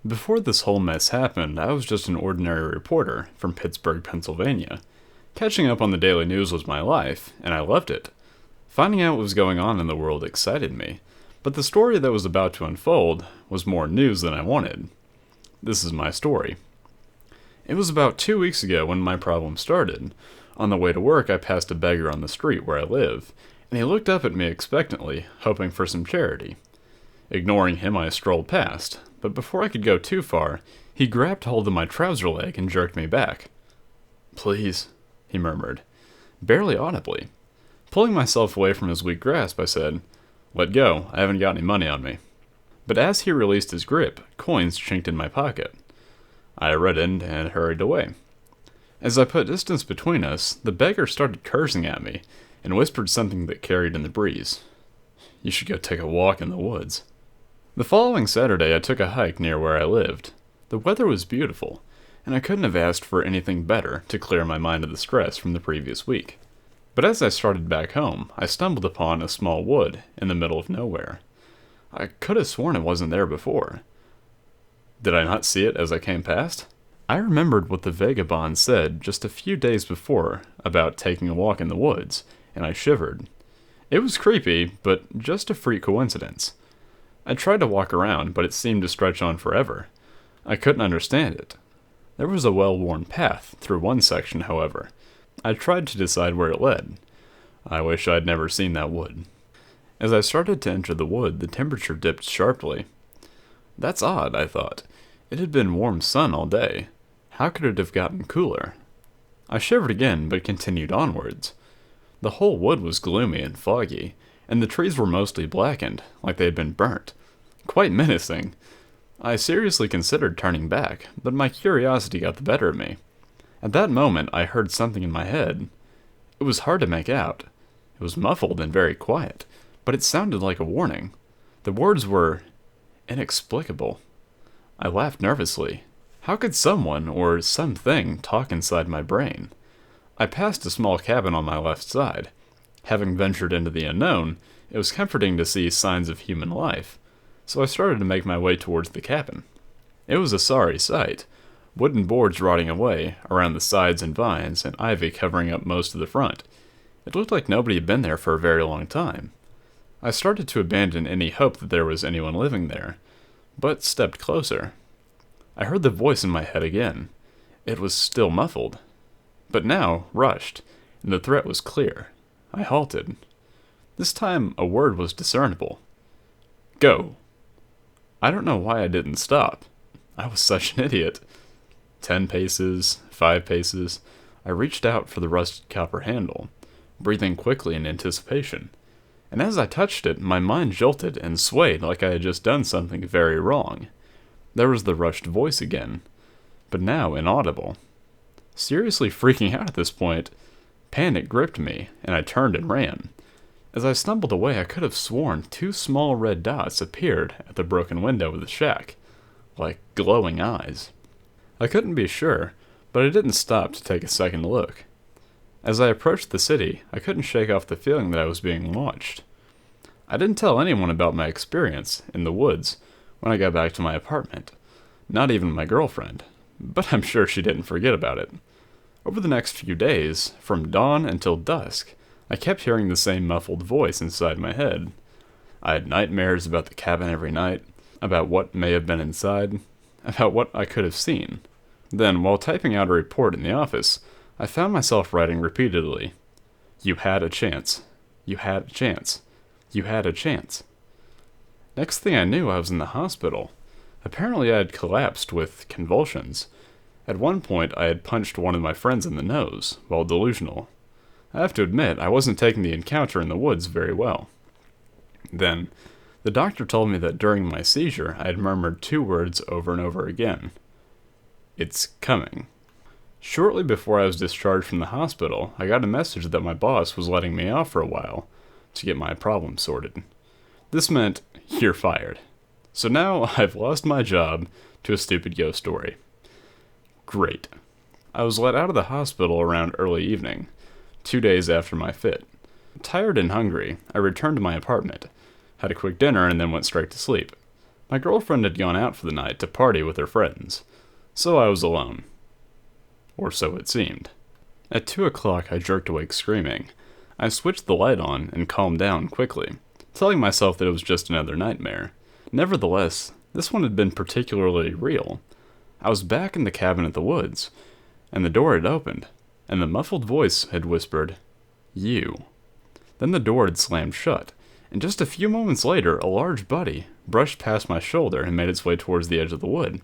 Before this whole mess happened, I was just an ordinary reporter from Pittsburgh, Pennsylvania. Catching up on the daily news was my life, and I loved it. Finding out what was going on in the world excited me, but the story that was about to unfold was more news than I wanted. This is my story. It was about 2 weeks ago when my problem started. On the way to work, I passed a beggar on the street where I live, and he looked up at me expectantly, hoping for some charity. Ignoring him, I strolled past, but before I could go too far, he grabbed hold of my trouser leg and jerked me back. "Please," he murmured, barely audibly. Pulling myself away from his weak grasp, I said, "Let go, I haven't got any money on me." But as he released his grip, coins chinked in my pocket. I reddened and hurried away. As I put distance between us, the beggar started cursing at me and whispered something that carried in the breeze. "You should go take a walk in the woods." The following Saturday, I took a hike near where I lived. The weather was beautiful, and I couldn't have asked for anything better to clear my mind of the stress from the previous week. But as I started back home, I stumbled upon a small wood in the middle of nowhere. I could have sworn it wasn't there before. Did I not see it as I came past? I remembered what the vagabond said just a few days before about taking a walk in the woods, and I shivered. It was creepy, but just a freak coincidence. I tried to walk around, but it seemed to stretch on forever. I couldn't understand it. There was a well-worn path through one section, however. I tried to decide where it led. I wish I'd never seen that wood. As I started to enter the wood, the temperature dipped sharply. That's odd, I thought. It had been warm sun all day. How could it have gotten cooler? I shivered again, but continued onwards. The whole wood was gloomy and foggy, and the trees were mostly blackened, like they had been burnt. Quite menacing. I seriously considered turning back, but my curiosity got the better of me. At that moment, I heard something in my head. It was hard to make out. It was muffled and very quiet, but it sounded like a warning. The words were inexplicable. I laughed nervously. How could someone or something talk inside my brain? I passed a small cabin on my left side. Having ventured into the unknown, it was comforting to see signs of human life, so I started to make my way towards the cabin. It was a sorry sight. Wooden boards rotting away around the sides and vines, and ivy covering up most of the front. It looked like nobody had been there for a very long time. I started to abandon any hope that there was anyone living there, but stepped closer. I heard the voice in my head again. It was still muffled, but now rushed, and the threat was clear. I halted. This time a word was discernible. "Go." I don't know why I didn't stop. I was such an idiot. 10 paces, 5 paces. I reached out for the rusted copper handle, breathing quickly in anticipation. And as I touched it, my mind jolted and swayed like I had just done something very wrong. There was the rushed voice again, but now inaudible. Seriously freaking out at this point, panic gripped me, and I turned and ran. As I stumbled away, I could have sworn 2 small red dots appeared at the broken window of the shack, like glowing eyes. I couldn't be sure, but I didn't stop to take a second look. As I approached the city, I couldn't shake off the feeling that I was being watched. I didn't tell anyone about my experience in the woods when I got back to my apartment, not even my girlfriend, but I'm sure she didn't forget about it. Over the next few days, from dawn until dusk, I kept hearing the same muffled voice inside my head. I had nightmares about the cabin every night, about what may have been inside, about what I could have seen. Then, while typing out a report in the office, I found myself writing repeatedly, "You had a chance. You had a chance. You had a chance." Next thing I knew, I was in the hospital. Apparently I had collapsed with convulsions. At one point, I had punched one of my friends in the nose, while delusional. I have to admit, I wasn't taking the encounter in the woods very well. Then, the doctor told me that during my seizure, I had murmured 2 words over and over again. "It's coming." Shortly before I was discharged from the hospital, I got a message that my boss was letting me off for a while to get my problem sorted. This meant, "You're fired." So now I've lost my job to a stupid ghost story. Great. I was let out of the hospital around early evening, 2 days after my fit. Tired and hungry, I returned to my apartment, had a quick dinner, and then went straight to sleep. My girlfriend had gone out for the night to party with her friends, so I was alone. Or so it seemed. At 2 o'clock, I jerked awake screaming. I switched the light on and calmed down quickly, telling myself that it was just another nightmare. Nevertheless, this one had been particularly real. I was back in the cabin at the woods, and the door had opened, and the muffled voice had whispered, "You." Then the door had slammed shut, and just a few moments later, a large body brushed past my shoulder and made its way towards the edge of the wood.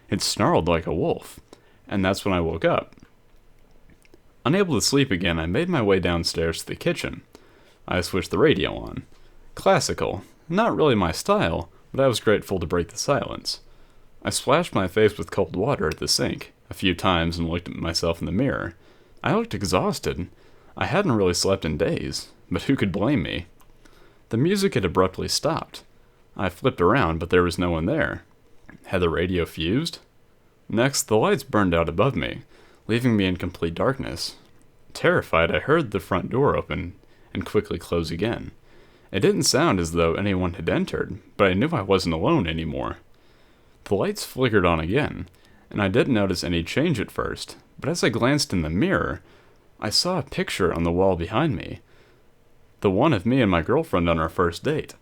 It snarled like a wolf, and that's when I woke up. Unable to sleep again, I made my way downstairs to the kitchen. I switched the radio on. Classical, not really my style, but I was grateful to break the silence. I splashed my face with cold water at the sink a few times and looked at myself in the mirror. I looked exhausted. I hadn't really slept in days, but who could blame me? The music had abruptly stopped. I flipped around, but there was no one there. Had the radio fused? Next, the lights burned out above me, leaving me in complete darkness. Terrified, I heard the front door open and quickly close again. It didn't sound as though anyone had entered, but I knew I wasn't alone anymore. The lights flickered on again, and I didn't notice any change at first, but as I glanced in the mirror, I saw a picture on the wall behind me. The one of me and my girlfriend on our first date.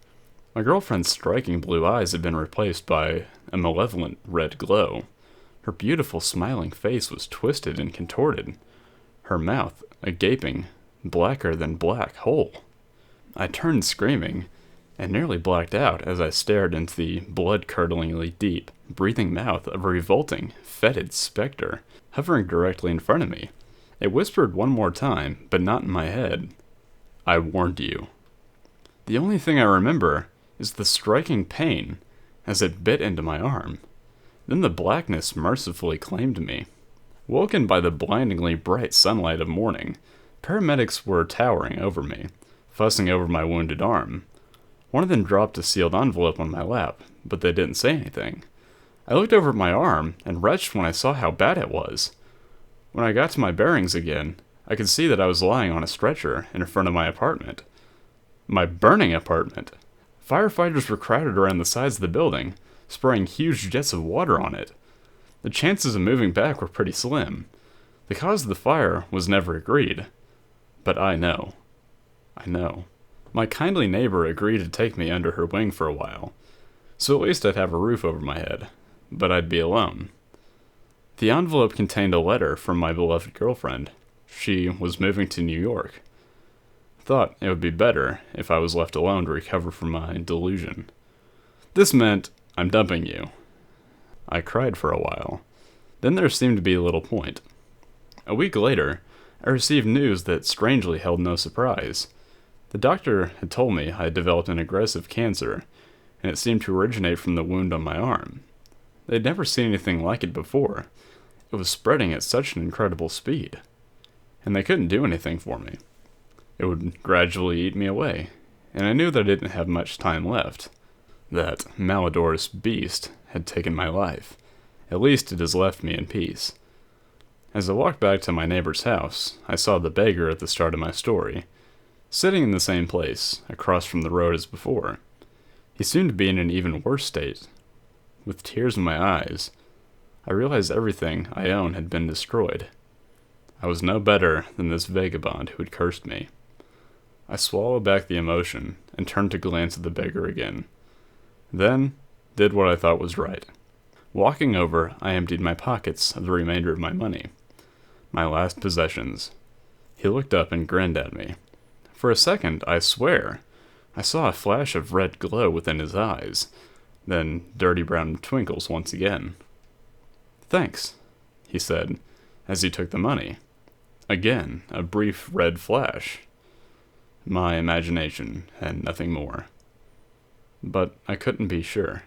My girlfriend's striking blue eyes had been replaced by a malevolent red glow. Her beautiful smiling face was twisted and contorted. Her mouth, a gaping, blacker than black hole. I turned screaming, and nearly blacked out as I stared into the blood-curdlingly deep, breathing mouth of a revolting, fetid specter, hovering directly in front of me. It whispered one more time, but not in my head. "I warned you." The only thing I remember is the striking pain as it bit into my arm. Then the blackness mercifully claimed me. Woken by the blindingly bright sunlight of morning, paramedics were towering over me, fussing over my wounded arm. One of them dropped a sealed envelope on my lap, but they didn't say anything. I looked over at my arm and retched when I saw how bad it was. When I got to my bearings again, I could see that I was lying on a stretcher in front of my apartment. My burning apartment. Firefighters were crowded around the sides of the building, spraying huge jets of water on it. The chances of moving back were pretty slim. The cause of the fire was never agreed. But I know. My kindly neighbor agreed to take me under her wing for a while, so at least I'd have a roof over my head, but I'd be alone. The envelope contained a letter from my beloved girlfriend. She was moving to New York. Thought it would be better if I was left alone to recover from my delusion. This meant, "I'm dumping you." I cried for a while. Then there seemed to be little point. A week later, I received news that strangely held no surprise. The doctor had told me I had developed an aggressive cancer, and it seemed to originate from the wound on my arm. They'd never seen anything like it before. It was spreading at such an incredible speed. And they couldn't do anything for me. It would gradually eat me away, and I knew that I didn't have much time left. That malodorous beast had taken my life. At least it has left me in peace. As I walked back to my neighbor's house, I saw the beggar at the start of my story, sitting in the same place, across from the road as before. He seemed to be in an even worse state. With tears in my eyes, I realized everything I owned had been destroyed. I was no better than this vagabond who had cursed me. I swallowed back the emotion and turned to glance at the beggar again. Then, did what I thought was right. Walking over, I emptied my pockets of the remainder of my money. My last possessions. He looked up and grinned at me. For a second, I swear, I saw a flash of red glow within his eyes, then dirty brown twinkles once again. "Thanks," he said, as he took the money. Again, a brief red flash. My imagination had nothing more. But I couldn't be sure.